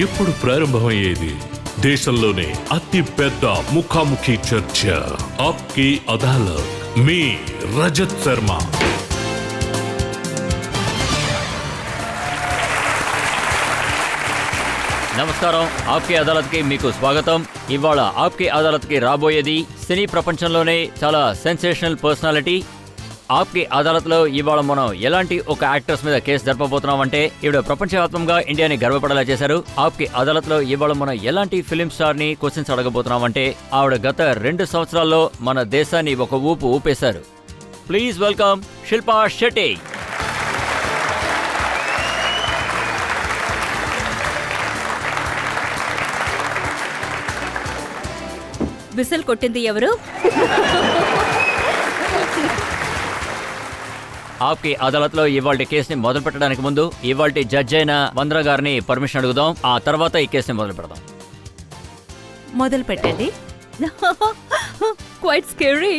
ఎప్పుడు ప్రారంభమయ్యేది దేశంలోనే అతి పెద్ద ముఖాముఖి చర్చ ఆప్కి అదాలత్ మీ రజత్ శర్మ. నమస్కారం, ఆప్కే అదాలత్కి మీకు స్వాగతం. ఇవాళ ఆప్కే అదాలత్కి రాబోయేది సినీ ప్రపంచంలోనే చాలా సెన్సేషనల్ పర్సనాలిటీ. ఆప్కే అదాలత్లో ఇవాళ మనం ఎలాంటి ఒక యాక్ట్రెస్ మీద కేసు జరపబోతున్నాం అంటే ఈవిడ ప్రపంచవ్యాప్తంగా ఇండియాని గర్వపడేలా చేశారు. ఆప్కే అదాలత్లో ఇవాళ మనం ఎలాంటి ఫిలిం స్టార్ ని క్వశ్చన్స్ అడగబోతున్నాం అంటే ఆవిడ గత 2 సంవత్సరాల్లో మన దేశాన్ని ఒక ఊపు ఊపేశారు. Please welcome Shilpa Shetty. Whistle కొట్టింది ఎవరు? ఆప్కే అదాలత్లో ఇవాళ కేసుని మొదలు పెట్టడానికి ముందు ఇవాళ జడ్జి అయిన వంద్ర గారిని పర్మిషన్ అడుగుదాం. ఆ తర్వాత ఈ కేసుని మొదలు పెడదాం. మొదలు పెట్టండి. Quiet scary.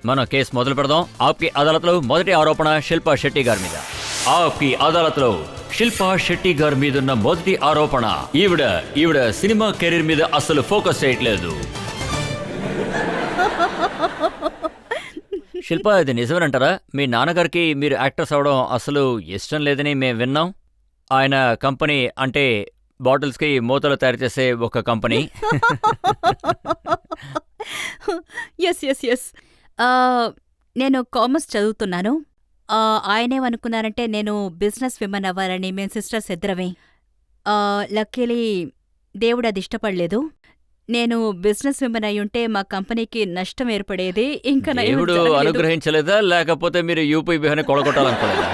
మనం కేసు మొదలు పెడదాం. ఆప్కే అదాలత్లో మొదటి ఆరోపణ శిల్పా శెట్టి గారి మీద. ఆప్కే అదాలత్లో శిల్పా శెట్టి గారి మీద ఉన్న మొదటి ఆరోపణ ఈవిడ సినిమా కెరీర్ మీద అసలు ఫోకస్ చేయట్లేదు. శిల్పా, ఇది నిజమేనంటారా? మీ నాన్నగారికి మీరు యాక్టర్స్ అవడం అసలు ఇష్టం లేదని మేము విన్నాం. ఆయన కంపెనీ అంటే బాటిల్స్కి మూతలు తయారు చేసే ఒక కంపెనీ. ఎస్ ఎస్ ఎస్ నేను కామర్స్ చదువుతున్నాను. ఆయనేమనుకున్నారంటే నేను బిజినెస్ విమెన్ అవ్వాలని. మేము సిస్టర్స్ ఇద్దరమే. లక్కీలీ దేవుడు అది ఇష్టపడలేదు. నేను బిజినెస్ విమెన్ అయి ఉంటే మా కంపెనీకి నష్టం ఏర్పడేది. ఇంకా దేవుడు అనుగ్రహించలేదా, లేకపోతే మీరు యూపీ బిహార్ని కొలగొట్టాలనుకోలేదా?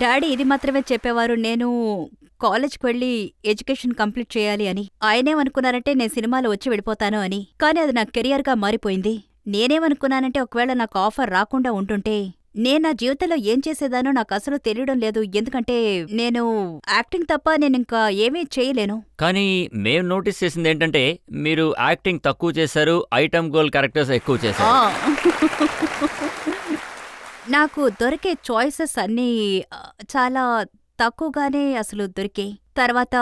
డాడీ ఇది మాత్రమే చెప్పేవారు, నేను కాలేజ్కి వెళ్ళి ఎడ్యుకేషన్ కంప్లీట్ చేయాలి అని. ఆయనేమనుకున్నారంటే నేను సినిమాలో వచ్చి వెళ్ళిపోతాను అని. కానీ అది నా కెరియర్గా మారిపోయింది. నేనేమనుకున్నానంటే ఒకవేళ నాకు ఆఫర్ రాకుండా ఉంటుంటే నేను నా జీవితంలో ఏం చేసేదానో నాకు అసలు తెలియడం లేదు. ఎందుకంటే నేను యాక్టింగ్ తప్ప నేను ఇంకా ఏమీ చేయలేను. కానీ మేము నోటీస్ చేసింది ఏంటంటే మీరు యాక్టింగ్ తక్కువ చేశారు, ఐటమ్ గర్ల్ క్యారెక్టర్స్ ఎక్కువ చేశారు. నాకు దొరికే చాయిసెస్ అన్నీ చాలా తక్కువగానే అసలు దొరికాయి. తర్వాత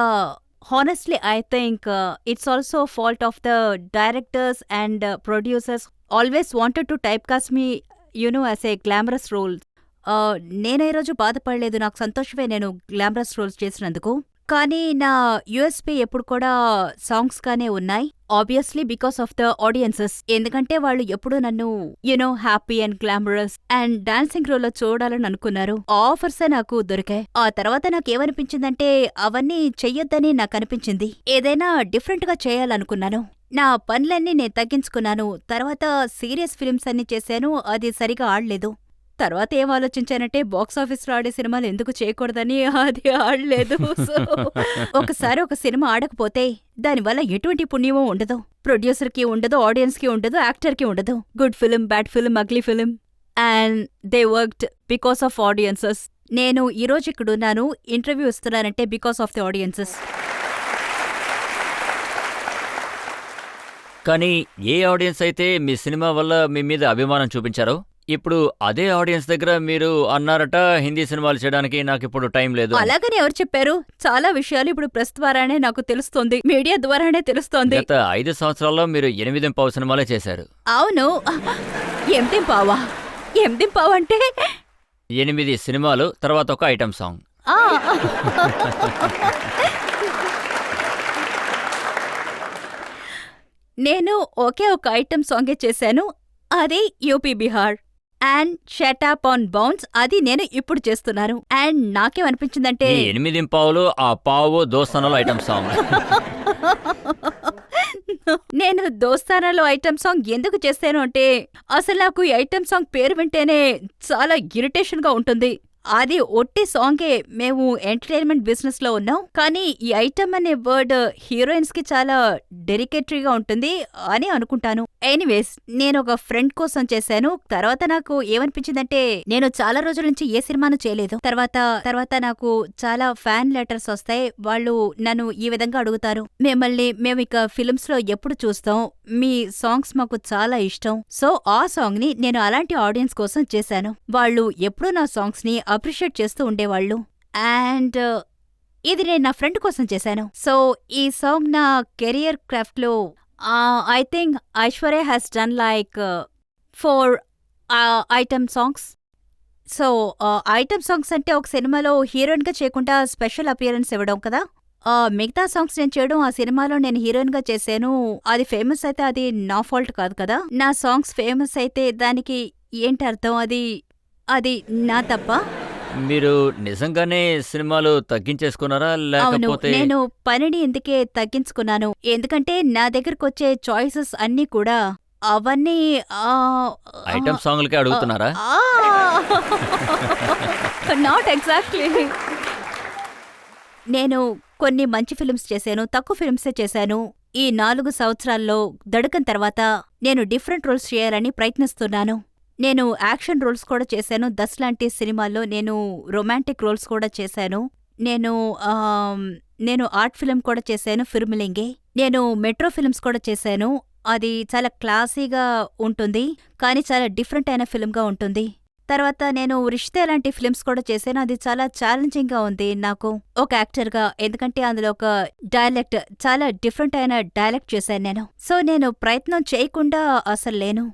honestly I think it's also fault of the directors and producers always wanted to type cast me as a glamorous role. నేను ఈరోజు బాధపడలేదు, నాకు సంతోషమే నేను గ్లామరస్ రోల్స్ చేసినందుకు. కానీ నా యూఎస్పీ ఎప్పుడు కూడా సాంగ్స్ గానే ఉన్నాయి. Obviously because of the audiences. ఎందుకంటే వాళ్ళు ఎప్పుడూ నన్ను happy and glamorous and dancing రోల్లో చూడాలని అనుకున్నారు. ఆఫర్సే నాకు దొరికాయి. ఆ తర్వాత నాకేమనిపించిందంటే అవన్నీ చెయ్యొద్దని నాకు అనిపించింది. ఏదైనా డిఫరెంట్ గా చేయాలనుకున్నాను. నా పనులన్నీ నేను తగ్గించుకున్నాను. తర్వాత సీరియస్ ఫిల్మ్స్ అన్ని చేశాను, అది సరిగా ఆడలేదు. తర్వాత ఏం ఆలోచించానంటే బాక్సాఫీస్లో ఆడే సినిమాలు ఎందుకు చేయకూడదని, అది ఆడలేదు. సో ఒకసారి ఒక సినిమా ఆడకపోతే దానివల్ల ఎటువంటి పుణ్యమో ఉండదు. ప్రొడ్యూసర్కి ఉండదు, ఆడియన్స్కి ఉండదు, యాక్టర్కి ఉండదు. Good film, bad film, ugly film, and they worked because of audiences. నేను ఈరోజు ఇక్కడున్నాను, ఇంటర్వ్యూ ఇస్తున్నానంటే బికాస్ ఆఫ్ ది ఆడియన్సెస్. కానీ ఏ ఆడియన్స్ అయితే మీ సినిమా వల్ల మీ మీద అభిమానం చూపించారో ఇప్పుడు అదే ఆడియన్స్ దగ్గర మీరు అన్నారట హిందీ సినిమాలు చేయడానికి నాకు ఇప్పుడు టైం లేదు. అలాగని ఎవరు చెప్పారు? చాలా విషయాలు ఇప్పుడు ప్రెస్ ద్వారానే నాకు తెలుస్తోంది, మీడియా ద్వారానే తెలుస్తోంది. గత 5 సంవత్సరాల్లో మీరు 8 సినిమాలే చేశారు. అవును. ఎందింపావా? ఎందింపావు అంటే 8 సినిమాలు, తర్వాత ఒక ఐటమ్ సాంగ్. నేను ఒకే ఒక ఐటమ్ సాంగే చేశాను, అది UP Bihar. And shut up on bounce, అది నేను ఇప్పుడు చేస్తున్నాను. అండ్ నాకేమనిపించిందంటే 8 ఆ పావు దోస్తానాలో ఐటమ్ సాంగ్. నేను దోస్తానాలో ఐటమ్ సాంగ్ ఎందుకు చేస్తాను అంటే అసలు నాకు ఈ ఐటమ్ సాంగ్ పేరు వింటేనే చాలా ఇరిటేషన్ గా ఉంటుంది. అది ఒట్టి సాంగే. మేము ఎంటర్టైన్మెంట్ బిజినెస్ లో ఉన్నాం, కానీ ఈ ఐటమ్ అనే వర్డ్ హీరోయిన్స్ కి చాలా డెలికేటరీగా ఉంటుంది అని అనుకుంటాను. ఎనీవేస్, నేను ఒక ఫ్రెండ్ కోసం చేశాను. తర్వాత నాకు ఏమనిపించిందంటే, నేను చాలా రోజుల నుంచి ఏ సినిమాను చేయలేదు. తర్వాత నాకు చాలా ఫ్యాన్ లెటర్స్ వస్తాయి. వాళ్ళు నన్ను ఈ విధంగా అడుగుతారు, మేము ఇక ఫిల్మ్స్ లో ఎప్పుడు చూస్తాం, మీ సాంగ్స్ మాకు చాలా ఇష్టం. సో ఆ సాంగ్ ని నేను అలాంటి ఆడియన్స్ కోసం చేశాను. వాళ్ళు ఎప్పుడూ నా సాంగ్స్ ని అప్రిషియేట్ చేస్తూ ఉండేవాళ్ళు. అండ్ ఇది నేను నా ఫ్రెండ్ కోసం చేశాను. సో ఈ సాంగ్ నా కెరియర్ క్రాఫ్ట్ లో I think Aishwarya has done like 4 item songs. So item songs అంటే ఒక సినిమాలో హీరోయిన్ గా చేయకుండా స్పెషల్ అపియరెన్స్ ఇవ్వడం కదా. మిగతా సాంగ్స్ నేను చేయడం, ఆ సినిమాలో నేను హీరోయిన్ గా చేశాను. అది ఫేమస్ అయితే అది నా ఫాల్ట్ కాదు కదా. నా సాంగ్స్ ఫేమస్ అయితే దానికి ఏంటి అర్థం? అది నా తప్ప? మీరు నిజంగానే సినిమాలు తగ్గించేసుకున్నారా అవును, లేకపోతే నేను పనిని ఎందుకే తగ్గించుకున్నాను, ఎందుకంటే నా దగ్గరకొచ్చే చాయిసెస్ అన్నీ కూడా అవన్నీ ఐటమ్ సాంగ్లకే అడుగుతున్నారా? Not exactly. నేను కొన్ని మంచి ఫిల్మ్స్ చేశాను, తక్కువ ఫిల్మ్సే చేశాను. ఈ 4 సంవత్సరాల్లో దడకన్ తర్వాత నేను డిఫరెంట్ రోల్స్ చేయాలని ప్రయత్నిస్తున్నాను. నేను యాక్షన్ రోల్స్ కూడా చేశాను. 10 లాంటి సినిమాల్లో నేను రొమాంటిక్ రోల్స్ కూడా చేశాను. నేను ఆర్ట్ ఫిల్మ్ కూడా చేశాను, ఫిర్మిలింగే. నేను మెట్రో ఫిల్మ్స్ కూడా చేశాను. అది చాలా క్లాసీగా ఉంటుంది, కానీ చాలా డిఫరెంట్ అయిన ఫిల్మ్గా ఉంటుంది. తర్వాత నేను రిష్తే లాంటి ఫిల్మ్స్ కూడా చేశాను. అది చాలా ఛాలెంజింగ్ గా ఉంది నాకు ఒక యాక్టర్గా, ఎందుకంటే అందులో ఒక డైలెక్ట్ చాలా డిఫరెంట్ అయిన డైలెక్ట్ చేశాను నేను. సో నేను ప్రయత్నం చేయకుండా అసలు లేను.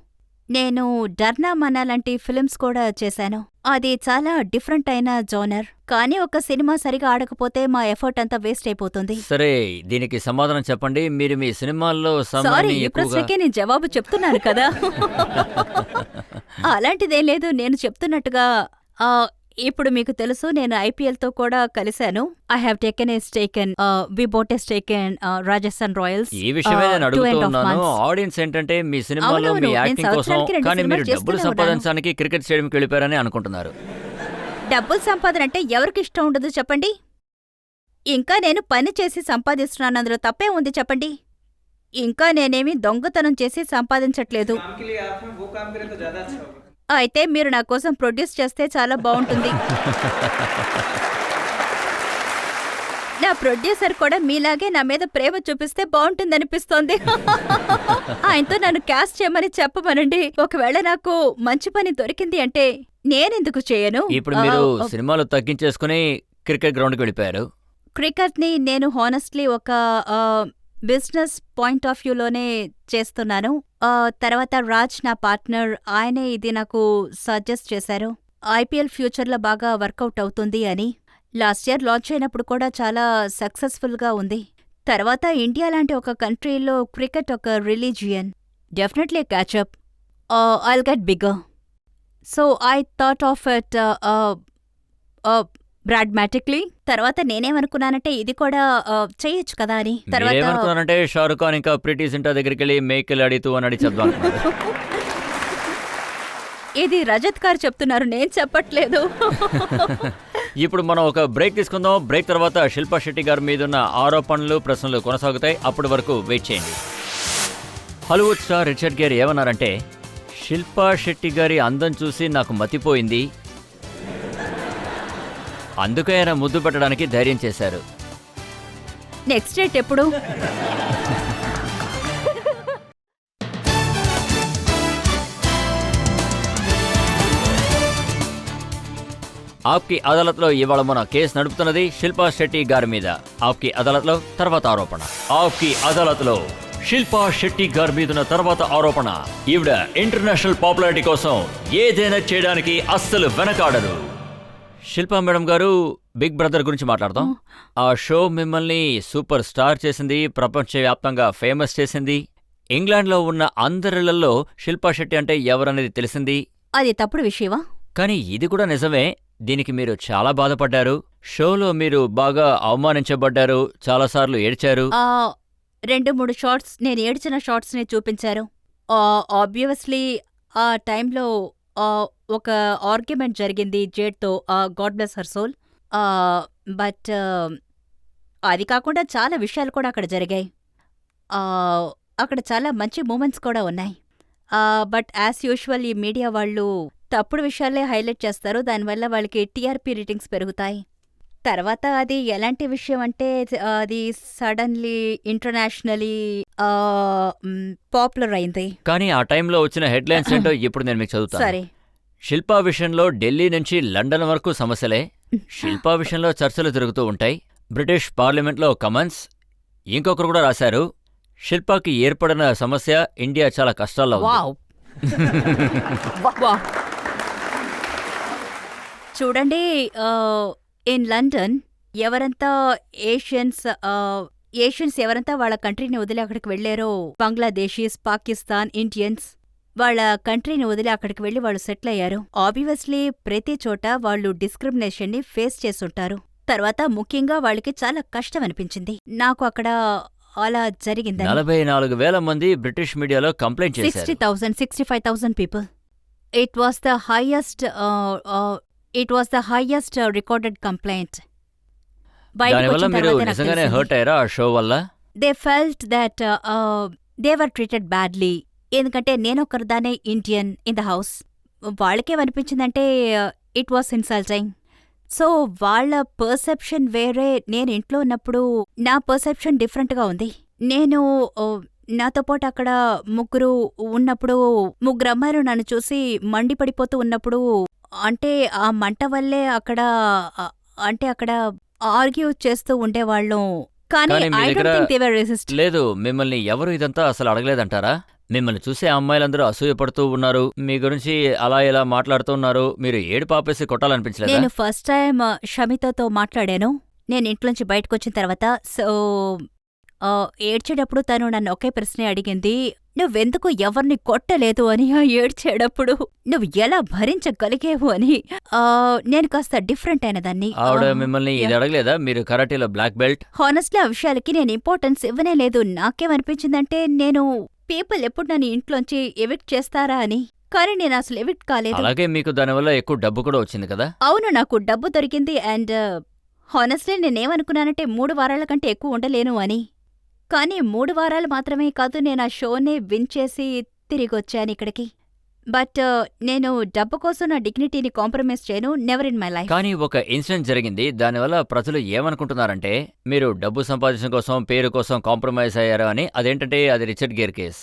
నేను డర్నా మన్నా లాంటి ఫిల్మ్స్ కూడా చేశాను. అది చాలా డిఫరెంట్ అయిన జోనర్, కానీ ఒక సినిమా సరిగా ఆడకపోతే మా ఎఫర్ట్ అంతా వేస్ట్ అయిపోతుంది. సరే, దీనికి సమాధానం చెప్పండి. మీరు మీ సినిమాల్లో సారీ, సమయాన్ని ఈ ఎక్కువగా ప్రశ్నకే నేను జవాబు చెప్తున్నాను కదా. అలాంటిదేం లేదు. నేను చెప్తున్నట్టుగా ఇప్పుడు మీకు తెలుసు, నేను IPL తో కూడా కలిశాను. I have taken a stake in we boat a stake in Rajasthan Royals. ఈ విషయమే నేను 2.5 అడుగుతున్నాను. months. ఆడియన్స్ ఏంటంటే మీ సినిమాలో అవునవును, మీ నేను యాక్టింగ్ కోసం, సంవత్సరానికి 2 కానీ మీరు సినిమాలు డబ్బులు చేస్తూనే సంపాదించడానికి క్రికెట్ స్టేడియంకి వెళ్ళిపోయారని అనుకుంటున్నారు. డబ్బులు సంపాదన అంటే ఎవరికి ఇష్టం ఉండదు చెప్పండి? ఇంకా నేను పని చేసి సంపాదిస్తున్నాను, అందులో తప్పే ఉంది చెప్పండి? ఇంకా నేనేమి దొంగతనం చేసి సంపాదించట్లేదు. काम के लिए आप हैं, वो काम करें तो ज्यादा अच्छा होगा। అయితే మీరు నా కోసం ప్రొడ్యూస్ చేస్తే చాలా బాగుంటుంది. నా ప్రొడ్యూసర్ కూడా మీలాగే నా మీద ప్రేమ చూపిస్తే బాగుంటుందనిపిస్తోంది. ఆయనతో నన్ను క్యాస్ట్ చేయమని చెప్పమనండి. ఒకవేళ నాకు మంచి పని దొరికింది అంటే నేనెందుకు చేయను? ఇప్పుడు మీరు సినిమాలు తగ్గించేసుకుని క్రికెట్ గ్రౌండ్కి వెళ్ళిపోయారు. క్రికెట్ని నేను హానెస్ట్లీ ఒక బిజినెస్ పాయింట్ ఆఫ్ వ్యూలోనే చేస్తున్నాను. తర్వాత రాజ్ నా పార్ట్నర్, ఆయనే ఇది నాకు సజెస్ట్ చేశారు. IPL ఫ్యూచర్లో బాగా వర్కౌట్ అవుతుంది అని. లాస్ట్ ఇయర్ లాంచ్ అయినప్పుడు కూడా చాలా సక్సెస్ఫుల్గా ఉంది. తర్వాత ఇండియా లాంటి ఒక కంట్రీలో క్రికెట్ ఒక religion. Definitely catch up. I'll get bigger. So I thought of it pragmatically. తర్వాత నేనేమనుకున్నానంటే ఇది కూడా చేయొచ్చు కదా అని. తర్వాత మీరేమనుకున్నారంటే షారుఖ్ ఖాన్ ఇంకా ప్రీతి జింటా దగ్గరికి వెళ్ళి మేకలు అడితూ అని చెప్దాం. ఇది రజత్ గారు చెప్తున్నారు, నేను చెప్పట్లేదు. ఇప్పుడు మనం ఒక బ్రేక్ తీసుకుందాం. బ్రేక్ తర్వాత శిల్పా శెట్టి గారి మీద ఉన్న ఆరోపణలు, ప్రశ్నలు కొనసాగుతాయి. అప్పటి వరకు వెయిట్ చేయండి. హాలీవుడ్ స్టార్ రిచర్డ్ గేర్ ఏమన్నారంటే, శిల్పా శెట్టి గారి అందం చూసి నాకు మతిపోయింది, అందుకే ఆయన ముద్దు పెట్టడానికి ధైర్యం చేశారు. నెక్స్ట్ డేట్ ఎప్పుడు? ఆప్కి అదాలత్లో ఇవాళ మన కేసు నడుపుతున్నది శిల్పా శెట్టి గారి మీద. ఆప్కి అదాలత్లో తర్వాత ఆరోపణ. ఆప్కి అదాలత్లో శిల్పా శెట్టి గారి మీదున్న తర్వాత ఆరోపణ. ఈవిడ ఇంటర్నేషనల్ పాపులారిటీ కోసం ఏదైనా చేయడానికి అస్సలు వెనకాడరు. శిల్పా మేడం గారు, బిగ్ బ్రదర్ గురించి మాట్లాడదాం. ఆ షో మిమ్మల్ని సూపర్ స్టార్ చేసింది, ప్రపంచవ్యాప్తంగా ఫేమస్ చేసింది. ఇంగ్లాండ్లో ఉన్న అందరిళ్లలో శిల్పా శెట్టి అంటే ఎవరనేది తెలిసింది. అది తప్పుడు విషయమా? కానీ ఇది కూడా నిజమే. దీనికి మీరు చాలా బాధపడ్డారు. షోలో మీరు బాగా అవమానించబడ్డారు, చాలాసార్లు ఏడ్చారు. 2-3 షార్ట్స్, నేను ఏడ్చిన షార్ట్స్ని చూపించారు. ఆబ్వియస్లీ ఆ టైంలో ఒక ఆర్గ్యుమెంట్ జరిగింది జేడ్తో, God bless her soul. But అది కాకుండా చాలా విషయాలు కూడా అక్కడ జరిగాయి. అక్కడ చాలా మంచి మూమెంట్స్ కూడా ఉన్నాయి. బట్ యాజ్ యూజువల్ ఈ మీడియా వాళ్ళు తప్పుడు విషయాలే హైలైట్ చేస్తారు. దానివల్ల వాళ్ళకి టీఆర్పీ రేటింగ్స్ పెరుగుతాయి. తర్వాత అది ఎలాంటి విషయం అంటే అది సడన్లీ ఇంటర్నేషనలీ పాపులర్ అయింది. కానీ ఆ టైంలో వచ్చిన హెడ్లైన్స్ ఏంటో ఇప్పుడు నేను మీకు చదువుతాను. సరే. శిల్పా విషయంలో ఢిల్లీ నుంచి లండన్ వరకు సమస్యలే. శిల్పా విషయంలో చర్చలు జరుగుతూ ఉంటాయి. బ్రిటిష్ పార్లమెంట్లో కమన్స్. ఇంకొకరు కూడా రాశారు, శిల్పాకి ఏర్పడిన సమస్య ఇండియా చాలా కష్టాల్లో ఉంది. వావ్. వావ్. చూడండి, ఇన్ లండన్ ఎవరంతా ఏషియన్స్ ఎవరంతా వాళ్ళ కంట్రీని వదిలి అక్కడికి వెళ్లారో, బంగ్లాదేశీస్, పాకిస్తాన్, ఇండియన్స్ వాళ్ళ కంట్రీని వదిలి అక్కడికి వెళ్లి వాళ్ళు సెటిల్ అయ్యారు. ఆబ్వియస్లీ ప్రతి చోట వాళ్ళు డిస్క్రిమినేషన్ ని ఫేస్ చేసుంటారు. తర్వాత ముఖ్యంగా వాళ్ళకి చాలా కష్టం అనిపించింది. నాకు అక్కడ అలా జరిగింది. 44,000 మంది బ్రిటిష్ మీడియాలో కంప్లైంట్ చేశారు. 60,000, 65,000 people. It was the highest recorded complaint. దానివల్ల మీరు నిజంగానే హర్ట్ అయ్యారా ఆ షో వల్ల? They felt that they were treated badly. ఎందుకంటే నేనొకరిదానే ఇండియన్ ఇన్ ద హౌస్. వాళ్ళకేమనిపించిందంటే ఇట్ వాస్ ఇన్సల్టింగ్. సో వాళ్ళ పర్సెప్షన్ వేరే, నేను ఇంట్లో ఉన్నప్పుడు నా పర్సెప్షన్ డిఫరెంట్గా ఉంది. నేను నాతో పాటు అక్కడ ముగ్గురు ఉన్నప్పుడు, ముగ్గురు అమ్మాయిలు నన్ను చూసి మండిపడిపోతూ ఉన్నప్పుడు, అంటే ఆ మంట వల్లే అక్కడ ఆర్గ్యూ చేస్తూ ఉండేవాళ్ళం. కానీ కానీ మీ I don't దగ్గర- think they were resist. లేదు, మిమ్మల్ని ఎవరు ఇదంతా అసలు అడగలేదంటారా? మిమ్మల్ని చూసే అమ్మాయిలందరూ అసూయపడుతూ ఉన్నారు, మీ గురించి అలా ఇలా మాట్లాడుతూ ఉన్నారు. మీరు ఏడు పాపేసి కొట్టాలనిపించలేదా? నేను ఫస్ట్ టైం షమితతో మాట్లాడాను నేను ఇంట్లోంచి బయటకొచ్చిన తర్వాత. సో ఏడ్చేటప్పుడు తను నన్ను ఒకే ప్రశ్నే అడిగింది, నువ్వెందుకు ఎవరిని కొట్టలేదు అని. ఏడ్చేటప్పుడు నువ్వు ఎలా భరించగలిగేవు అని. నేను కాస్త డిఫరెంట్ అయిన దాన్ని. ఆవిడ మిమ్మల్ని ఇది అడగలేదా, మీరు కరాటీలో బ్లాక్ బెల్ట్? హానెస్ట్లీ ఆ విషయాలకి నేను ఇంపార్టెన్స్ ఇవ్వనే లేదు. నాకేమనిపించిందంటే నేను పీపుల్ ఎప్పుడు నన్ను ఇంట్లోంచి ఎవిక్ట్ చేస్తారా అని. కానీ నేను అసలు ఎవిక్ట్ కాలేదు. అలాగే మీకు దానివల్ల ఎక్కువ డబ్బు కూడా వచ్చింది కదా? అవును, నాకు డబ్బు దొరికింది. అండ్ హానెస్ట్లీ నేనేమనుకున్నానంటే 3 వారాల కంటే ఎక్కువ ఉండలేను అని. కానీ 3 వారాలు మాత్రమే కాదు, నేను ఆ షోనే విన్ చేసి తిరిగొచ్చాను ఇక్కడికి. బట్ నేను డబ్బు కోసం నా డిగ్నిటీని కాంప్రమైజ్ చేయను, నెవర్ ఇన్ మై లైఫ్. కానీ ఒక ఇన్సిడెంట్ జరిగింది, దానివల్ల ప్రజలు ఏమనుకుంటున్నారంటే మీరు డబ్బు సంపాదించడం కోసం, పేరు కోసం కాంప్రమైజ్ అయ్యారు అని. అదేంటంటే అది రిచర్డ్ గేర్ కేస్.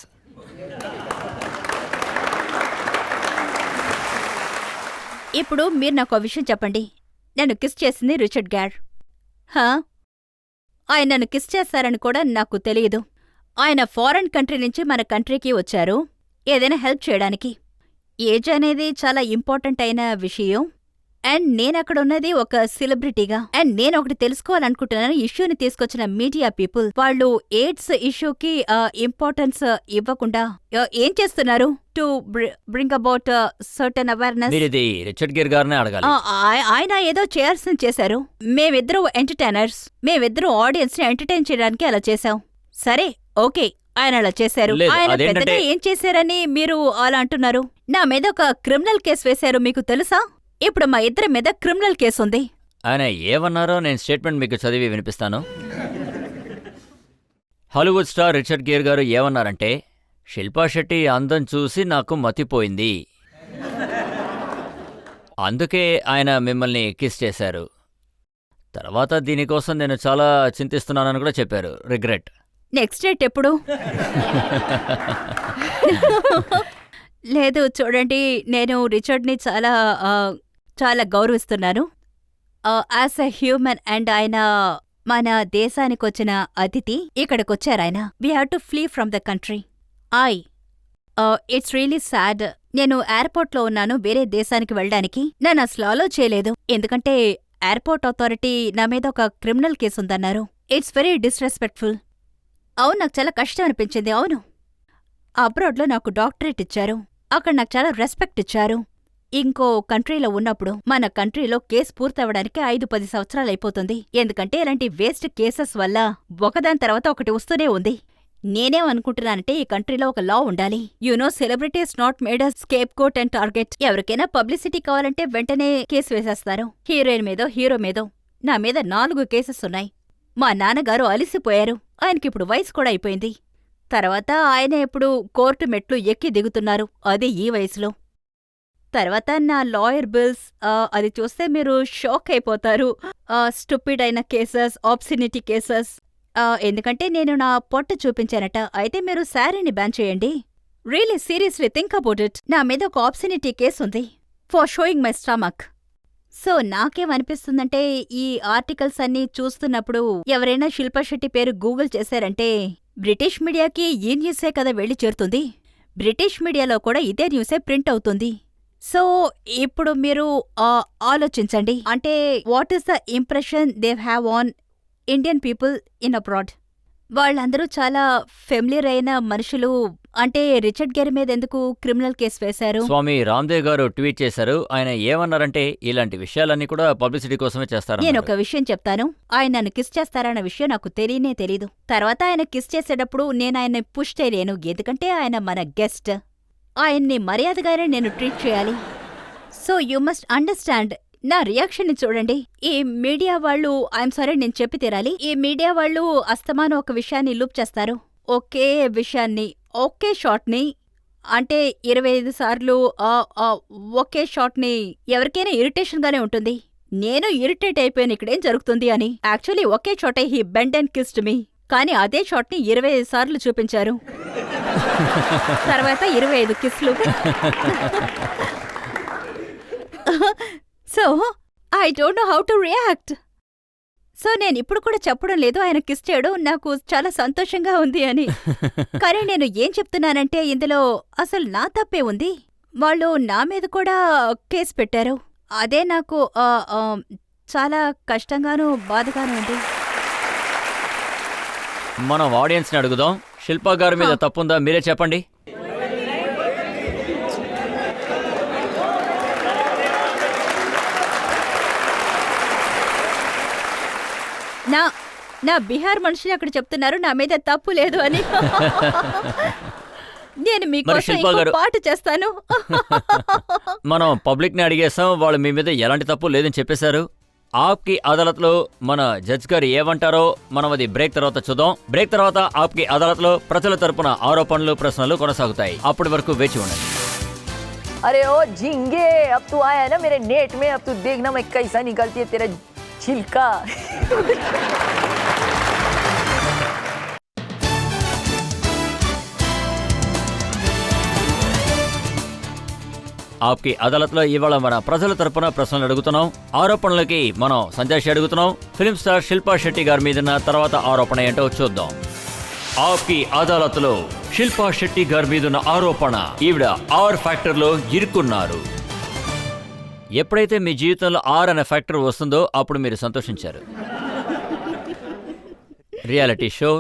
ఇప్పుడు మీరు నాకు ఒక విషయం చెప్పండి. నన్ను కిస్ చేసింది రిచర్డ్ గేర్. ఆయన నన్ను కిస్ చేస్తారని కూడా నాకు తెలియదు. ఆయన ఫారెన్ కంట్రీ నుంచి మన కంట్రీకి వచ్చారు ఏదైనా హెల్ప్ చేయడానికి. ఏజ్ అనేది చాలా ఇంపార్టెంట్ అయిన విషయం. అండ్ నేనక్కడున్నది ఒక సెలబ్రిటీగా. అండ్ నేనొకటి తెలుసుకోవాలనుకుంటున్నాను, ఇష్యూని తీసుకొచ్చిన మీడియా పీపుల్ వాళ్ళు ఎయిడ్స్ ఇష్యూకి ఇంపార్టెన్స్ ఇవ్వకుండా ఏం చేస్తున్నారు to bring about certain awareness. మీరు ఇది రిచర్డ్ గేర్ గారినే అడగాలి. ఆయన ఏదో చేయాల్సింది చేశారు. మేమిద్దరూ ఎంటర్టైనర్స్, మేమిద్దరూ ఆడియన్స్ ని ఎంటర్టైన్ చేయడానికి అలా చేశాం. సరే ఓకే, ఆయన అలా చేశారు. లేదు, ఆయన అదేంటంటే- పెద్దగా ఏం చేశారని మీరు అలా అంటున్నారు? నా మీద ఒక క్రిమినల్ కేసు వేశారు, మీకు తెలుసా? ఇప్పుడు మా ఇద్దరి మీద క్రిమినల్ కేసు ఉంది. ఆయన ఏమన్నారో నేను స్టేట్మెంట్ మీకు చదివి వినిపిస్తాను. హాలీవుడ్ స్టార్ రిచర్డ్ గేర్ గారు ఏమన్నారంటే, శిల్పా శెట్టి అందం చూసి నాకు మతిపోయింది, అందుకే ఆయన మిమ్మల్ని కిస్ చేశారు. తర్వాత దీనికోసం నేను చాలా చింతిస్తున్నానని కూడా చెప్పారు. రిగ్రెట్. నెక్స్ట్ డేట్ ఎప్పుడు? లేదు చూడండి, నేను రిచర్డ్ని చాలా గౌరవిస్తున్నాను యాజ్ ఎ హ్యూమన్. అండ్ ఆయన మన దేశానికొచ్చిన అతిథి. ఇక్కడికొచ్చారాయన. We have to flee from the country. It's really sad. నేను ఎయిర్పోర్ట్లో ఉన్నాను వేరే దేశానికి వెళ్ళడానికి. నన్ను అసలు అలో చేయలేదు, ఎందుకంటే ఎయిర్పోర్ట్ అథారిటీ నా మీద ఒక క్రిమినల్ కేసు ఉందన్నారు. It's very disrespectful. అవును, నాకు చాలా కష్టం అనిపించింది. అవును, అబ్రాడ్లో నాకు డాక్టరేట్ ఇచ్చారు, అక్కడ నాకు చాలా రెస్పెక్ట్ ఇచ్చారు. ఇంకో కంట్రీలో ఉన్నప్పుడు మన కంట్రీలో కేసు పూర్తవడానికి 5-10 సంవత్సరాలైపోతుంది. ఎందుకంటే ఇలాంటి వేస్ట్ కేసెస్ వల్ల ఒకదాని తర్వాత ఒకటి వస్తూనే ఉంది. నేనేమనుకుంటున్నానంటే ఈ కంట్రీలో ఒక లా ఉండాలి. Celebrities not made a scapegoat and target. ఎవరికైనా పబ్లిసిటీ కావాలంటే వెంటనే కేసు వేసేస్తారు. హీరోయిన్ మీదో హీరో మీదో. నా మీద 4 కేసెస్ ఉన్నాయి. మా నాన్నగారు అలిసిపోయారు. ఆయనకిప్పుడు వయసు కూడా అయిపోయింది. తర్వాత ఆయన ఇప్పుడు కోర్టు మెట్లు ఎక్కి దిగుతున్నారు, అది ఈ వయసులో. తర్వాత నా లాయర్ బిల్స్, అది చూస్తే మీరు షాక్ అయిపోతారు. స్టూపిడ్ అయిన కేసెస్, ఆబ్సినిటీ కేసెస్. ఎందుకంటే నేను నా పొట్ట చూపించానట. అయితే మీరు శారీని బ్యాన్ చేయండి. Really seriously think about it. నా మీద ఒక ఆబ్సినిటీ కేసు ఉంది for showing my stomach. So నాకేమనిపిస్తుందంటే ఈ ఆర్టికల్స్ అన్నీ చూస్తున్నప్పుడు ఎవరైనా శిల్పా శెట్టి పేరు గూగుల్ చేశారంటే బ్రిటిష్ మీడియాకి ఈ న్యూసే కదా వెళ్ళి చేరుతుంది. బ్రిటిష్ మీడియాలో కూడా ఇదే న్యూసే ప్రింట్ అవుతుంది. సో ఇప్పుడు మీరు ఆలోచించండి, అంటే what is the impression they have on Indian people in abroad. వాళ్ళందరూ చాలా ఫెమిలియర్ అయిన మనుషులు. అంటే రిచర్డ్ గేర్ మీద ఎందుకు క్రిమినల్ కేసు వేశారు? స్వామి రామ్దేవ్ గారు ట్వీట్ చేశారు. ఆయన ఏమన్నారంటే ఇలాంటి విషయాలన్నీ కూడా పబ్లిసిటీ కోసమే చేస్తారు. నేనొక విషయం చెప్తాను. ఆయన నన్ను కిస్ చేస్తారన్న విషయం నాకు తెలియనే తెలీదు. తర్వాత ఆయన కిస్ చేసేటప్పుడు నేను ఆయన్ని పుష్ చేయలేను, ఎందుకంటే ఆయన మన గెస్ట్. ఆయన్ని మర్యాదగానే నేను ట్రీట్ చేయాలి. So you must understand. నా రియాక్షన్ని చూడండి. ఈ మీడియా వాళ్ళు, ఐఎమ్ సారీ నేను చెప్పి తీరాలి, ఈ మీడియా వాళ్ళు అస్తమానం ఒక విషయాన్ని లూప్ చేస్తారు. ఒకే విషయాన్ని, ఒకే షాట్ని, అంటే 25 సార్లు ఒకే షాట్ని. ఎవరికైనా ఇరిటేషన్గానే ఉంటుంది. నేను ఇరిటేట్ అయిపోయాను ఇక్కడేం జరుగుతుంది అని. యాక్చువల్లీ ఒకే షాటే he bend and kissed me, కానీ అదే షాట్ని 25 సార్లు చూపించారు. తర్వాత 25 కిస్లు. So I don't know how to react. So నేనిప్పుడు కూడా చెప్పడం లేదు ఆయన కిస్ చేయడం నాకు చాలా సంతోషంగా ఉంది అని. కానీ నేను ఏం చెప్తున్నానంటే ఇందులో అసలు నా తప్పే ఉంది. వాళ్ళు నా మీద కూడా కేసు పెట్టారు. అదే నాకు చాలా కష్టంగానూ బాధగానూ ఉంది. మనం ఆడియన్స్ని అడుగుదాం. శిల్పా గారి మీద తప్పుందా మీరే చెప్పండి. నా బీహార్ మనుషులు అక్కడ చెప్తున్నారు నా మీద తప్పు లేదు అని. నేను మీకోసం ఇంకో పాట చేస్తాను. మనం పబ్లిక్ ని అడిగేసాం, వాళ్ళు మీ మీద ఎలాంటి తప్పు లేదని చెప్పేశారు. ఆప్కి అదాలత్లో మన జడ్జ్ గారు ఏమంటారో మనం అది బ్రేక్ తర్వాత చూద్దాం. బ్రేక్ తర్వాత ఆప్కి అదాలత్లో ప్రజల తరపున ఆరోపణలు, ప్రశ్నలు కొనసాగుతాయి. అప్పటి వరకు వేచి ఉండండి. अरे ओ झिंगे, अब तू आया है ना मेरे नेट में, अब तू देखना मैं कैसा निकलती है तेरा छिलका. ఆప్కి అదాలత్లో ఇవాళ మన ప్రజల తరపున ప్రశ్నలు అడుగుతున్నాం. ఆరోపణలకి మనం సంజయ్ అడుగుతున్నాం. ఫిల్మ్ స్టార్ శిల్పా శెట్టి గారి మీదన్న తర్వాత ఆరోపణ ఏంటో చూద్దాం. ఆప్కి అదాలత్లో శిల్పా శెట్టి గారి మీదున్న ఆరోపణ, ఈవిడ ఆర్ ఫ్యాక్టర్లో ఇరుక్కున్నారు. ఎప్పుడైతే మీ జీవితంలో ఆర్ అనే ఫ్యాక్టర్ వస్తుందో అప్పుడు మీరు సంతోషించారు. రియాలిటీ షో,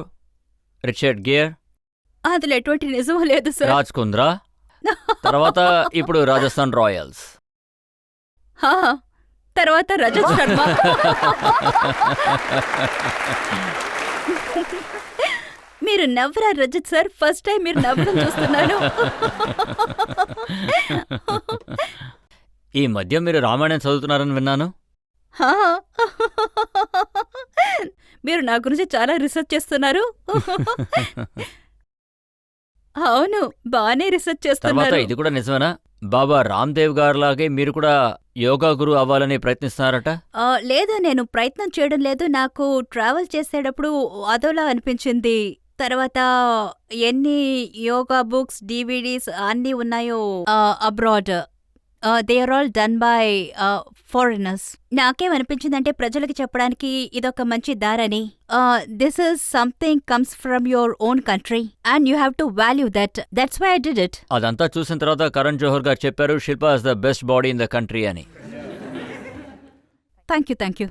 రిచర్డ్ గేర్, అందులో ఎటువంటి నిజం లేదు సార్. రాజ్ కుంద్రా, తర్వాత ఇప్పుడు రాజస్థాన్ రాయల్స్, తర్వాత రజత్ శర్మ. మీరు నవ్వరా రజత్ సార్? ఫస్ట్ టైం మీరు నవ్వడం చూస్తున్నాను. ఈ మధ్య మీరు రామాయణం చదువుతున్నారని విన్నాను. మీరు నా గురించి చాలా రీసెర్చ్ చేస్తున్నారు. అవును, బానే రీసెర్చ్ తర్వాత చేస్తున్నారు. ఇది కూడా నిజమేనా? బాబా రామ్దేవ్ గారిలాగే మీరు కూడా యోగా గురు అవ్వాలని ప్రయత్నిస్తున్నారట. లేదు, నేను ప్రయత్నం చేయడం లేదు. నాకు ట్రావెల్ చేసేటప్పుడు అదోలా అనిపించింది. తర్వాత ఎన్ని యోగా బుక్స్, డివిడీస్ అన్నీ ఉన్నాయో abroad, they are all done by foreigners. నాకేమనిపించిందంటే ప్రజలకి చెప్పడానికి ఇదొక మంచి దారని. This is something comes from your own country and you have to value that. That's why I did it. అదంతా చూసిన తర్వాత కరణ్ జోహర్ గారు చెప్పారు Shilpa is the best body in the country అని. Thank you.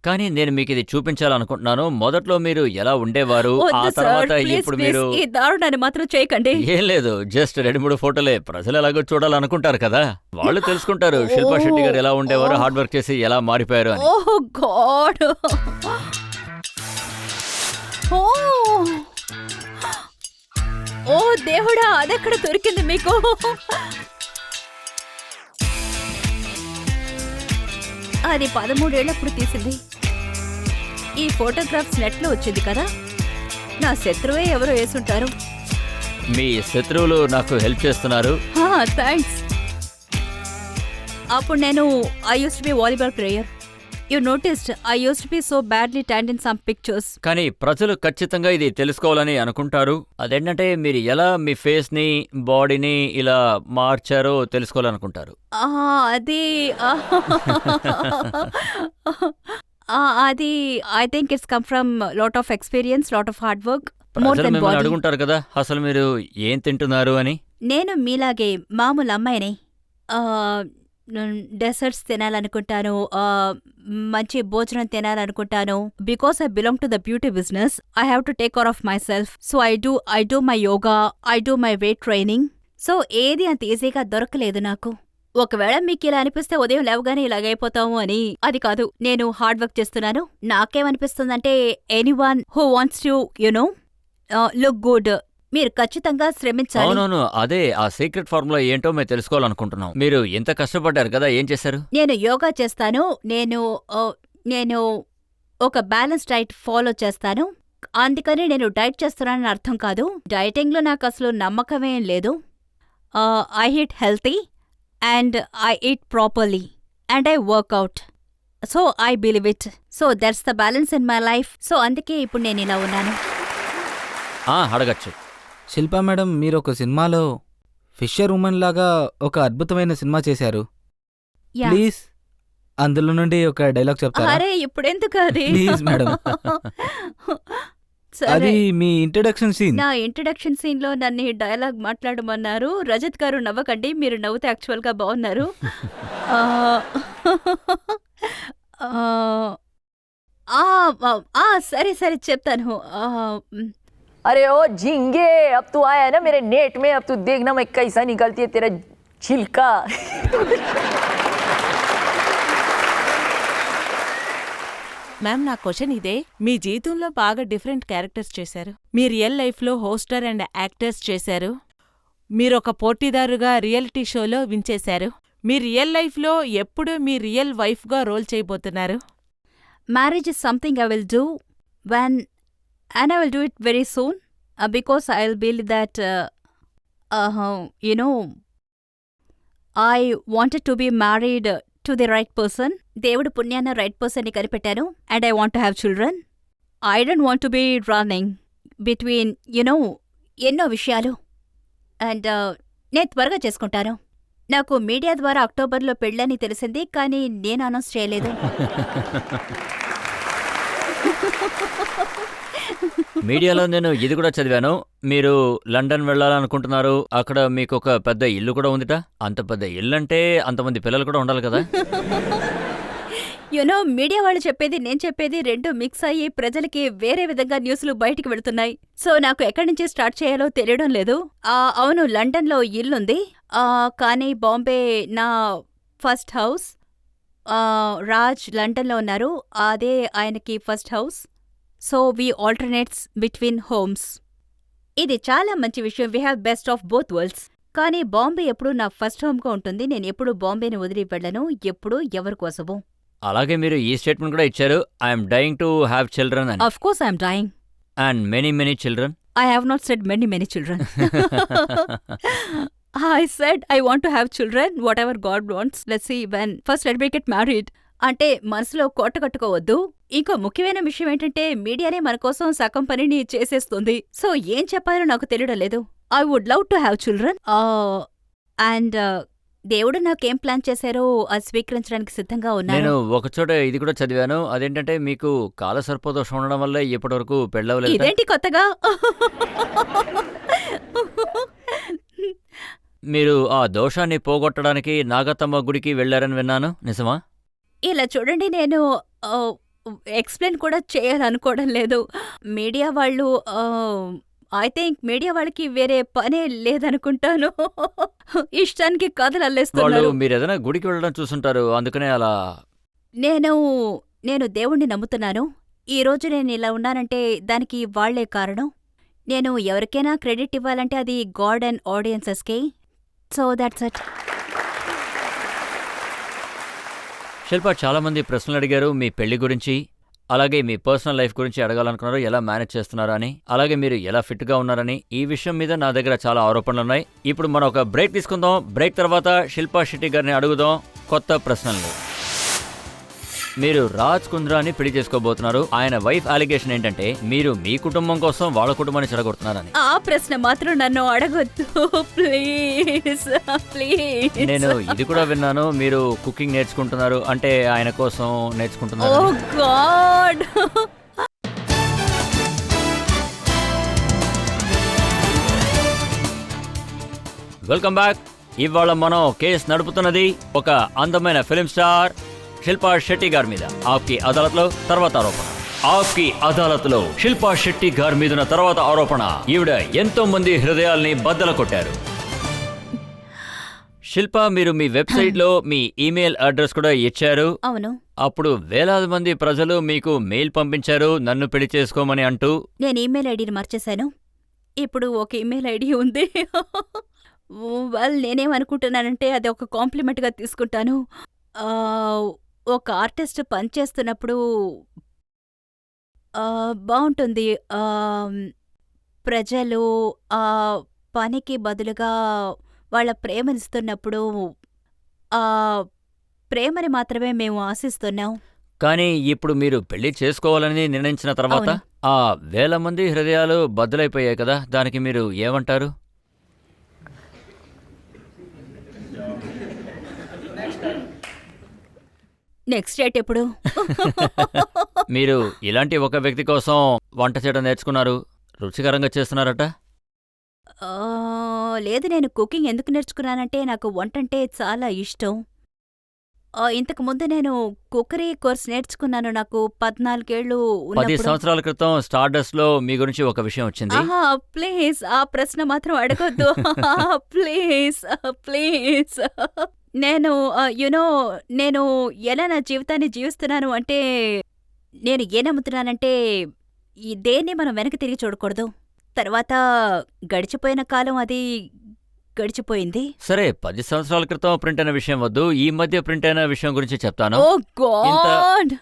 కానీ నేను మీకు ఇది చూపించాలనుకుంటున్నాను. మొదట్లో మీరు ఎలా ఉండేవారు, ఆ తర్వాత ఇప్పుడు మీరు. ఈ దారుణాన్ని మాత్రం చేయకండి. ఏం లేదు, జస్ట్ 2-3 ఫోటోలే. ప్రజలు ఎలాగో చూడాలనుకుంటారు కదా, వాళ్ళు తెలుసుకుంటారు శిల్పా శెట్టి గారు ఎలా ఉండేవారు, హార్డ్ వర్క్ చేసి ఎలా మారిపోయారు అని. ఓహ్ గాడ్. ఓ దేవుడా, అదెక్కడ దొరికింది మీకు? అది 13 ఏళ్లప్పుడు తీసింది. ఈ ఫోటోగ్రాఫ్స్ నెట్లో వచ్చింది కదా. నా శత్రువే ఎవరో వేసుంటారు. మీ శత్రువులు నాకు హెల్ప్ చేస్తున్నారు. థ్యాంక్స్. అప్పుడు నేను I used to be volleyball player. You noticed I used to be so badly tanned in some pictures. కానీ ప్రజలు ఖచ్చితంగా ఇది తెలుసుకోవాలని అనుకుంటారు. అదేంటంటే మీరు ఎలా మీ ఫేస్ ని బాడీని ఇలా మార్చారో తెలుసుకోవాలనుకుంటారు. అది అది I think it's come from lot of experience, lot of hard work, more ప్రజలు దెన్ మిమ్మల్ని బాడీ. అడుగుంటారు కదా అసలు మీరు ఏం తింటున్నారు అని. నేను మీలాగే మామూలు అమ్మాయిని. డెసర్ట్స్ తినాలనుకుంటాను, మంచి భోజనం తినాలనుకుంటాను. Because I belong to the beauty business, I have to take care of myself. So I do my yoga, I do my weight training. So ఏది అంత ఈజీగా దొరకలేదు నాకు. ఒకవేళ మీకు ఇలా అనిపిస్తే ఉదయం లేవగానే ఇలాగైపోతాము అని, అది కాదు. నేను హార్డ్ వర్క్ చేస్తున్నాను. నాకేమనిపిస్తుందంటే anyone who wants to look good, మీరు ఖచ్చితంగా శ్రమించాలి. అవునవును, అదే ఆ సీక్రెట్ ఫార్ములా ఏంటో మేము తెలుసుకోవాలనుకుంటున్నాం. మీరు ఎంత కష్టపడ్డారు కదా, ఏం చేశారు? నేను యోగా చేస్తాను. నేను ఒక బ్యాలెన్స్ డైట్ ఫాలో చేస్తాను. అందుకని నేను డైట్ చేస్తున్నానని అర్థం కాదు. డైటింగ్లో నాకు అసలు నమ్మకమేం లేదు. I eat healthy and I eat properly and I workout. So I believe it. So that's the balance in my life. So అందుకే ఇప్పుడు నేను ఇలా ఉన్నాను. అడగచ్చు. శిల్పా మేడం, మీరు ఒక సినిమాలో ఫిషర్ ఉమెన్ లాగా ఒక అద్భుతమైన సినిమా చేశారు. యా. ప్లీజ్ అందులో నుండి ఒక డైలాగ్ చెప్తారా? అరే ఇప్పుడెందుకు అది? Please madam. సరే, అది మీ ఇంట్రడక్షన్ సీన్. నా ఇంట్రడక్షన్ సీన్ లో నన్ను ఈ డైలాగ్ మాట్లాడమన్నారు. రజత్ గారు నవ్వకండి, మీరు నవ్వుతే యాక్చువల్ గా బాగున్నారు. ఆ, సరే సరే చెప్తాను. अरे ओ झींगे, अब तू आया है ना मेरे नेट में, अब तू देखना मैं कैसा निकलती है तेरा छिलका. మ్యామ్, నా క్వశ్చన్ ఇదే. మీ జీవితంలో బాగా డిఫరెంట్ క్యారెక్టర్స్ చేశారు. మీ రియల్ లైఫ్లో హోస్టర్ అండ్ యాక్టర్స్ చేశారు. మీరొక పోటీదారుగా రియాలిటీ షోలో విన్ చేశారు. మీ రియల్ లైఫ్లో ఎప్పుడు మీ రియల్ వైఫ్గా రోల్ చేయబోతున్నారు? Marriage is something I will do and I will do it very soon, because I'll believe that I wanted to be married to the right person. దేవుడు పుణ్యాన right పర్సన్ని కనిపెట్టాను. And I want to have children. I don't want to be running between ఎన్నో విషయాలు. And నేను త్వరగా చేసుకుంటాను. నాకు media ద్వారా అక్టోబర్లో పెళ్ళని తెలిసింది, కానీ నేను అనౌన్స్ చేయలేదు. మీడియాలో నేను ఇది కూడా చదివాను, మీరు లండన్ వెళ్ళాలనుకుంటున్నారు. అక్కడ మీకు ఒక పెద్ద ఇల్లు కూడా ఉందిట. అంత పెద్ద ఇల్లు అంటే అంతమంది పిల్లలు కూడా ఉండాలి కదా. మీడియా వాళ్ళు చెప్పేది నేను చెప్పేది రెండు మిక్స్ అయ్యి ప్రజలకి వేరే విధంగా న్యూస్లు బయటికి వెళుతున్నాయి. సో నాకు ఎక్కడి నుంచి స్టార్ట్ చేయాలో తెలియడం లేదు. అవును, లండన్లో ఇల్లుంది, కానీ బాంబే నా ఫస్ట్ హౌస్. రాజ్ లండన్లో ఉన్నారు, అదే ఆయనకి first house. So we alternates between homes. ఇది చాలా మంచి విషయం. We have best of both worlds. కానీ బాంబే ఎప్పుడు నా ఫస్ట్ హోమ్గా ఉంటుంది. నేను ఎప్పుడు బాంబేని వదిలి వెళ్ళను, ఎప్పుడు ఎవరి కోసమో. అలాగే మీరు ఈ స్టేట్మెంట్ కూడా ఇచ్చారు, I'm dying to have children అని. Of course I'm dying. And many children. I have not said many children. I said I want to have children, whatever God wants. Let's see when. First let me get married. అంటే మనసులో కోట కట్టుకోవద్దు. ఇంకో ముఖ్యమైన విషయం ఏంటంటే మీడియానే మన కోసం సగం పనిని చేసేస్తుంది. సో ఏం చెప్పాలో నాకు తెలియడం లేదు. I would love to have children. And దేవుడు నాకేం ప్లాన్ చేశారో అది స్వీకరించడానికి సిద్ధంగా ఉన్నాను. నేను ఒకచోట ఇది కూడా చదివాను, అదేంటంటే మీకు కాలసర్పదోషం ఉండడం వల్ల ఇప్పటివరకు పెళ్ళవలేదు. ఇదేంటి కొత్తగా? మీరు ఆ దోషాన్ని పోగొట్టడానికి నాగతమ్మ గుడికి వెళ్లారని విన్నాను, నిజమా? ఇలా చూడండి, నేను ఎక్స్ప్లెయిన్ కూడా చేయాలనుకోవడం లేదు. మీడియా వాళ్ళు ఐ థింక్ మీడియా వాళ్ళకి వేరే పనే లేదనుకుంటాను. ఇష్టానికి కథలు వాళ్ళు అల్లేస్తున్నారు. మీరు ఏదైనా గుడికి వెళ్ళడం చూసుంటారు, అందుకనే అలా. నేను దేవుణ్ణి నమ్ముతున్నాను. ఈ రోజు నేను ఇలా ఉన్నానంటే దానికి వాళ్లే కారణం. నేను ఎవరికైనా క్రెడిట్ ఇవ్వాలంటే అది గాడ్ అండ్ ఆడియన్సెస్కి. So that's it. శిల్ప, చాలా మంది ప్రశ్నలు అడిగారు మీ పెళ్లి గురించి, అలాగే మీ పర్సనల్ లైఫ్ గురించి అడగాలనుకున్నారు, ఎలా మేనేజ్ చేస్తున్నారా అని, అలాగే మీరు ఎలా ఫిట్గా ఉన్నారని. ఈ విషయం మీద నా దగ్గర చాలా ఆరోపణలు ఉన్నాయి. ఇప్పుడు మనం ఒక బ్రేక్ తీసుకుందాం. బ్రేక్ తర్వాత శిల్పా శెట్టి గారిని అడుగుదాం కొత్త ప్రశ్నలు. మీరు రాజ్ కుంద్రాని పెళ్లి చేసుకోబోతున్నారు. ఆయన వైఫ్ అలిగేషన్ ఏంటంటే మీరు మీ కుటుంబం కోసం వాళ్ళ కుటుంబాన్ని చెడగొడుతున్నారని. ఆ ప్రశ్న మాత్రం నన్ను అడగొద్దు ప్లీజ్ ప్లీజ్. నేను ఇది కూడా విన్నాను, మీరు కుకింగ్ నేర్చుకుంటున్నారు, అంటే ఆయన కోసం నేర్చుకుంటున్నారు. ఓ గాడ్. Welcome back. ఇవాళ మనం కేసు నడుపుతున్నది ఒక అందమైన ఫిల్మ్ స్టార్ శిల్పా శెట్టి గారి మీద. ఆప్కి అదాలత్లో తర్వాత ఆరోపణ. ఆప్కి అదాలత్లో శిల్పా శెట్టి గారి మీద తర్వాత ఆరోపణ. ఈవిడ ఎంతో మంది హృదయాల్ని బద్దల కొట్టారు. శిల్ప, మీరు మీ వెబ్సైట్లో మీ ఈమెయిల్ అడ్రస్ కూడా ఇచ్చారు. అవును. అప్పుడు వేలాది మంది ప్రజలు మీకు మెయిల్ పంపించారు నన్ను పెళ్లి చేసుకోమని అంటూ. నేను ఈమెయిల్ ఐడిని మర్చేశాను. ఇప్పుడు ఒక ఈమెయిల్ ఐడి ఉంది. నేనేమనుకుంటున్నానంటే అది ఒక కాంప్లిమెంట్గా తీసుకుంటాను. ఒక ఆర్టిస్ట్ పనిచేస్తున్నప్పుడు బాగుంటుంది. ప్రజలు ఆ పనికి బదులుగా వాళ్ళ ప్రేమనిస్తున్నప్పుడు ఆ ప్రేమని మాత్రమే మేము ఆశిస్తున్నాం. కానీ ఇప్పుడు మీరు పెళ్లి చేసుకోవాలని నిర్ణయించిన తర్వాత ఆ వేల మంది హృదయాలు బద్దలైపోయాయి కదా, దానికి మీరు ఏమంటారు? నెక్స్ట్ డేట్ ఎప్పుడు? మీరు ఇలాంటి ఒక వ్యక్తి కోసం వంట చేయడం నేర్చుకున్నారు, రుచికరంగా చేస్తున్నారట. లేదు, నేను కుకింగ్ ఎందుకు నేర్చుకున్నానంటే నాకు వంటంటే చాలా ఇష్టం. ఇంతకు ముందు నేను కుక్కరీ కోర్స్ నేర్చుకున్నాను. నాకు 14 ఏళ్ళు 10 సంవత్సరాల క్రితం స్టార్డస్ట్ లో మీ గురించి ఒక విషయం వచ్చింది. ప్లీజ్ ఆ ప్రశ్న మాత్రం అడగొద్దు. Please please. నేను నేను ఎలా నా జీవితాన్ని జీవిస్తున్నాను అంటే, నేను ఏ నమ్ముతున్నానంటే ఈ దేన్ని మనం వెనక్కి తిరిగి చూడకూడదు. తర్వాత గడిచిపోయిన కాలం అది గడిచిపోయింది. సరే, 10 సంవత్సరాల క్రితం ప్రింట్ అయిన విషయం వద్దు, ఈ మధ్య ప్రింట్ అయిన విషయం గురించి చెప్తాను. ఓ గాడ్.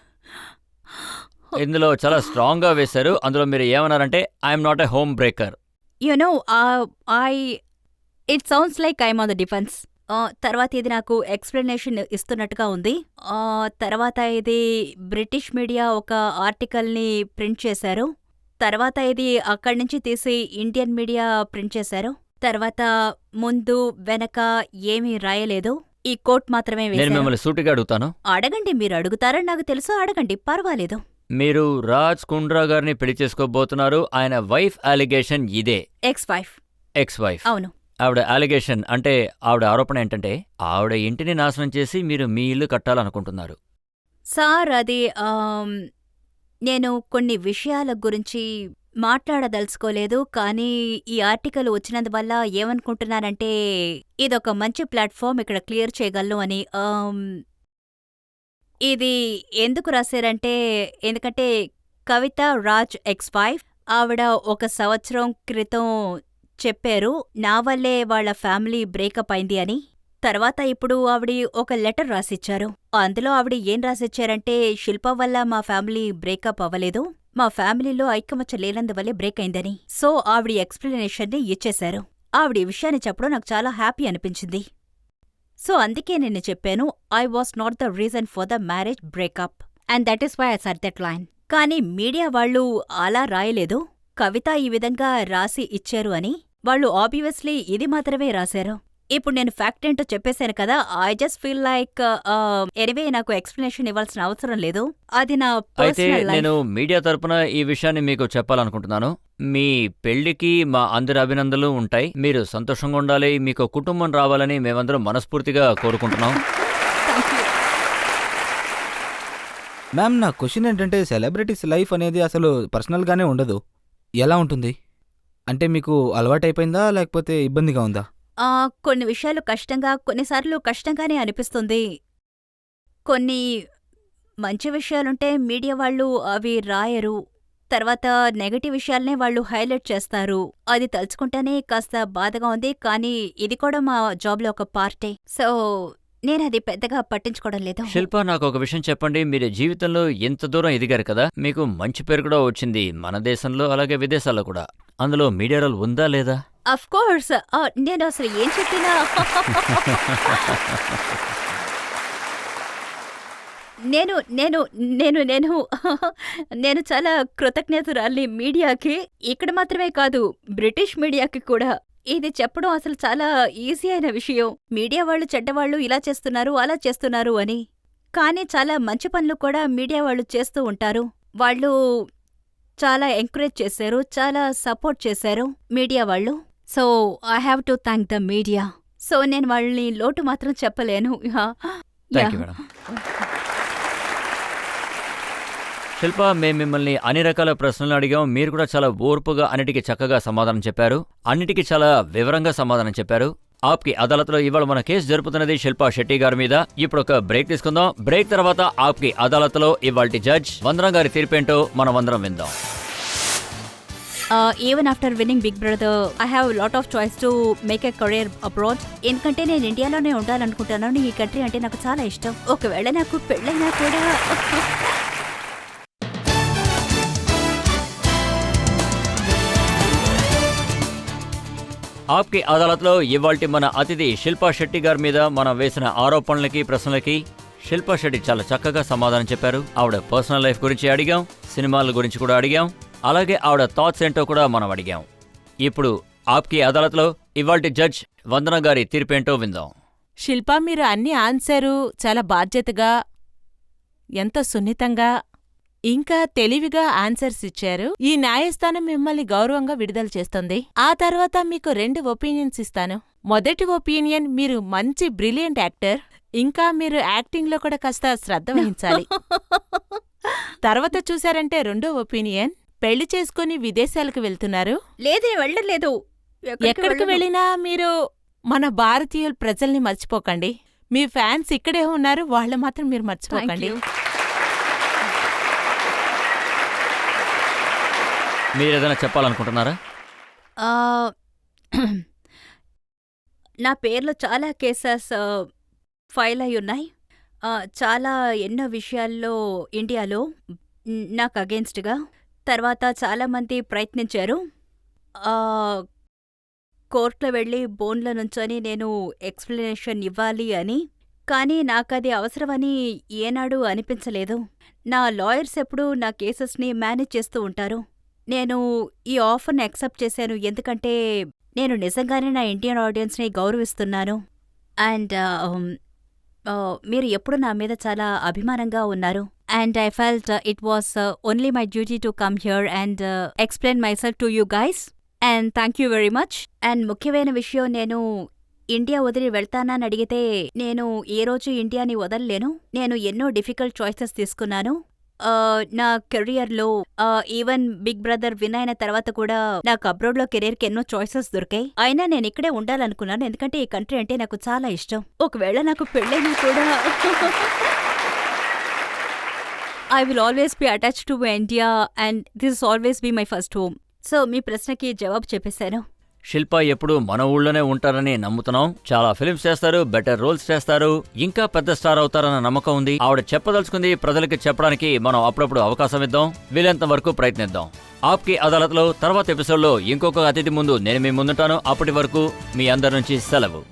ఇందులో చాలా స్ట్రాంగ్ గా వేశారు. అందులో మీరు ఏమన్నారంటే I'm not a home breaker. It sounds like I'm on the defence. తర్వాత ఇది నాకు ఎక్స్ప్లెనేషన్ ఇస్తున్నట్టుగా ఉంది. తర్వాత ఇది బ్రిటిష్ మీడియా ఒక ఆర్టికల్ని ప్రింట్ చేశారు. తర్వాత ఇది అక్కడి నుంచి తీసి ఇండియన్ మీడియా ప్రింట్ చేశారు. తర్వాత ముందు వెనక ఏమీ రాయలేదు, ఈ కోట్ మాత్రమే నేను వేశారు. మిమ్మల్ని సూటిగా అడుగుతాను. అడగండి, మీరు అడుగుతారని నాకు తెలుసు. అడగండి, పర్వాలేదు. మీరు రాజ్ కుండ్రా గారిని పెళ్లి చేసుకోబోతున్నారు. ఆయన వైఫ్ అలిగేషన్ ఇదే. Ex wife. అవును. ఆవిడ అలిగేషన్ అంటే ఆవిడ ఆరోపణ ఏంటంటే ఆవిడ ఇంటిని నాశనం చేసి మీరు మీ ఇల్లు కట్టాలనుకుంటున్నారు. సార్, అది నేను కొన్ని విషయాల గురించి మాట్లాడదలుచుకోలేదు, కానీ ఈ ఆర్టికల్ వచ్చినందువల్ల ఏమనుకుంటున్నానంటే ఇదొక మంచి ప్లాట్ఫామ్, ఇక్కడ క్లియర్ చేయగలను అని. ఇది ఎందుకు రాశారంటే, ఎందుకంటే కవిత రాజ్ ఎక్స్-5 ఆవిడ 1 సంవత్సరం క్రితం చెప్పారు నా వల్లే వాళ్ళ ఫ్యామిలీ బ్రేకప్ అయింది అని. తర్వాత ఇప్పుడు ఆవిడ ఒక లెటర్ రాసిచ్చారు. అందులో ఆవిడ ఏం రాసిచ్చారంటే, శిల్ప వల్ల మా ఫ్యామిలీ బ్రేకప్ అవ్వలేదు, మా ఫ్యామిలీలో ఐకమత్య లేనందువల్లే బ్రేక్ అయిందని. సో ఆవిడ ఎక్స్ప్లెనేషన్ని ఇచ్చేశారు. ఆవిడ ఈ విషయాన్ని చెప్పడం నాకు చాలా హ్యాపీ అనిపించింది. సో అందుకే నేను చెప్పాను, I was not the reason for the marriage breakup and that is why I said that line. కానీ మీడియా వాళ్ళు అలా రాయలేదు, కవిత ఈ విధంగా రాసి ఇచ్చారు అని. వాళ్ళు ఆబ్వియస్లీ ఇది మాత్రమే రాశారు. ఇప్పుడు నేను ఫ్యాక్ట్ ఏంటో చెప్పేశాను కదా, I just feel like anyway నాకు ఎక్స్ప్లెనేషన్ ఇవ్వాల్సిన అవసరం లేదు, అది నా అయితే పర్సనల్ లైఫ్. నేను మీడియా తరపున ఈ విషయాన్ని మీకు చెప్పాలనుకుంటున్నాను. మీ పెళ్లికి మా అందరి అభినందనలు ఉంటాయి. మీరు సంతోషంగా ఉండాలి, మీకు కుటుంబం రావాలని మేమందరం మనస్ఫూర్తిగా కోరుకుంటున్నాం. మ్యామ్, నా క్వశ్చన్ ఏంటంటే సెలబ్రిటీస్ లైఫ్ అనేది అసలు పర్సనల్గానే ఉండదు. ఎలా ఉంటుంది అంటే మీకు అలవాటైపోయిందా లేకపోతే ఇబ్బందిగా ఉందా? కొన్ని విషయాలు కష్టంగా, కొన్నిసార్లు కష్టంగానే అనిపిస్తుంది. కొన్ని మంచి విషయాలుంటే మీడియా వాళ్ళు అవి రాయరు, తర్వాత నెగటివ్ విషయాలనే వాళ్ళు హైలైట్ చేస్తారు. అది తలుచుకుంటేనే కాస్త బాధగా ఉంది, కానీ ఇది కూడా మా జాబ్లో ఒక పార్టే. సో నేనది పెద్దగా పట్టించుకోవడం లేదు. శిల్ప, నాకు ఒక విషయం చెప్పండి. మీరు జీవితంలో ఇంత దూరం ఎదిగారు కదా, మీకు మంచి పేరు కూడా వచ్చింది మన దేశంలో అలాగే విదేశాల్లో కూడా. అందులో మీడియా రోల్ ఉందా లేదా? Of course. నేను అసలు ఏం చెప్పినా నేను నేను నేను నేను నేను చాలా కృతజ్ఞతురాల్ని మీడియాకి. ఇక్కడ మాత్రమే కాదు, బ్రిటిష్ మీడియాకి కూడా. ఇది చెప్పడం అసలు చాలా ఈజీ అయిన విషయం. మీడియా వాళ్ళు చెడ్డవాళ్ళు, ఇలా చేస్తున్నారు అలా చేస్తున్నారు అని. కానీ చాలా మంచి పనులు కూడా మీడియా వాళ్ళు చేస్తూ ఉంటారు. వాళ్ళు చాలా ఎంకరేజ్ చేశారు, చాలా సపోర్ట్ చేశారు మీడియా వాళ్ళు. So I have to thank the media. So నేను వాళ్ళని లోటు మాత్రం చెప్పలేను. Thank you madam. శిల్ప, మేము మిమ్మల్ని అన్ని రకాల ప్రశ్నలు అడిగాం. మీరు కూడా చాలా ఓర్పుగా అన్నిటికీ చక్కగా సమాధానం చెప్పారు, అన్నిటికీ చాలా వివరంగా సమాధానం చెప్పారు. ఆప్కి అదాలత్లో ఇవాళ మన కేసు జరుపుతున్నది శిల్పా శెట్టి గారి మీద. ఇప్పుడు ఒక బ్రేక్ తీసుకుందాం. బ్రేక్ తర్వాత ఆప్కి అదాలత్లో ఇవాల్టి జడ్జ్ వందన గారి తీర్పేంటో మనం అందరం విందాం. Even after winning Big Brother, I have lot of choice to make a career abroad. ఎందుకంటే నేను ఇండియాలోనే ఉండాలనుకుంటున్నాను. ఈ కంట్రీ అంటే నాకు చాలా ఇష్టం. ఒకవేళ నాకు పెళ్ళైనా కూడా ఆప్కి అదాలత్లో ఇవాల్టి మన అతిథి శిల్పా శెట్టి గారి మీద మనం వేసిన ఆరోపణలకి ప్రశ్నలకి శిల్పా శెట్టి చాలా చక్కగా సమాధానం చెప్పారు. ఆవిడ పర్సనల్ లైఫ్ గురించి అడిగాం, సినిమాల గురించి కూడా అడిగాం, అలాగే ఆవిడ థాట్స్ ఏంటో కూడా మనం అడిగాం. ఇప్పుడు ఆప్కి అదాలత్లో ఇవాల్టి జడ్జ్ వందన గారి తీర్పేంటో విందాం. శిల్ప, మీరు అన్ని ఆన్సరు చాలా బాధ్యతగా, ఎంత సున్నితంగా, ఇంకా తెలివిగా ఆన్సర్స్ ఇచ్చారు. ఈ న్యాయస్థానం మిమ్మల్ని గౌరవంగా విడుదల చేస్తుంది. ఆ తర్వాత మీకు 2 ఒపీనియన్స్ ఇస్తాను. మొదటి ఒపీనియన్, మీరు మంచి బ్రిలియంట్ యాక్టర్, ఇంకా మీరు యాక్టింగ్లో కూడా కాస్త శ్రద్ధ వహించాలి. తర్వాత చూశారంటే రెండో ఒపీనియన్, పెళ్లి చేసుకుని విదేశాలకు వెళ్తున్నారు. లేదే, వెళ్ళలేదు. ఎక్కడికి వెళ్ళినా మీరు మన భారతీయుల ప్రజల్ని మర్చిపోకండి. మీ ఫ్యాన్స్ ఇక్కడే ఉన్నారు, వాళ్ళు మాత్రం మీరు మర్చిపోకండి. మీరేదైనా చెప్పాలనుకుంటున్నారా? నా పేర్లో చాలా కేసెస్ ఫైల్ అయి ఉన్నాయి. చాలా ఎన్నో విషయాల్లో ఇండియాలో నాకు అగేన్స్ట్గా. తర్వాత చాలామంది ప్రయత్నించారు కోర్టులో వెళ్ళి బోన్లో నుంచొని నేను ఎక్స్ప్లెనేషన్ ఇవ్వాలి అని. కానీ నాకది అవసరమని ఏనాడు అనిపించలేదు. నా లాయర్స్ ఎప్పుడూ నా కేసెస్ని మేనేజ్ చేస్తూ ఉంటారు. నేను ఈ ఆఫర్ని యాక్సెప్ట్ చేశాను, ఎందుకంటే నేను నిజంగానే నా ఇండియన్ ఆడియన్స్ని గౌరవిస్తున్నాను. అండ్ మీరు ఎప్పుడు నా మీద చాలా అభిమానంగా ఉన్నారు. And I felt it was only my duty to come here and explain my self to you guys. And thank you very much. And ముఖ్యమైన విషయం, నేను ఇండియా వదిలి వెళ్తానని అడిగితే నేను ఏ రోజు ఇండియాని వదలలేను. నేను ఎన్నో డిఫికల్ట్ చాయిసెస్ తీసుకున్నాను నా కెరియర్లో. ఈవెన్ బిగ్ బ్రదర్ విన్ అయిన తర్వాత కూడా నాకు అబ్రాడ్లో కెరీర్కి ఎన్నో చాయిసెస్ దొరికాయి. అయినా నేను ఇక్కడే ఉండాలనుకున్నాను, ఎందుకంటే ఈ కంట్రీ అంటే నాకు చాలా ఇష్టం. ఒకవేళ నాకు పెళ్ళైనా కూడా I will always be attached to India and this always be my first home. So మీ ప్రశ్నకి జవాబు చెప్పేశాను. శిల్ప ఎప్పుడు మన ఊళ్ళోనే ఉంటారని నమ్ముతున్నాం. చాలా ఫిల్మ్స్ చేస్తారు, బెటర్ రోల్స్ చేస్తారు, ఇంకా పెద్ద స్టార్ అవుతారన్న నమ్మకం ఉంది. ఆవిడ చెప్పదలుచుకుంది ప్రజలకి చెప్పడానికి మనం అప్పుడప్పుడు అవకాశం ఇద్దాం, వీలైనంత వరకు ప్రయత్నిద్దాం. ఆప్కి అదాలత్లో తర్వాత ఎపిసోడ్లో ఇంకొక అతిథి ముందు నేను మీ ముందుంటాను. అప్పటి వరకు మీ అందరి నుంచి సెలవు.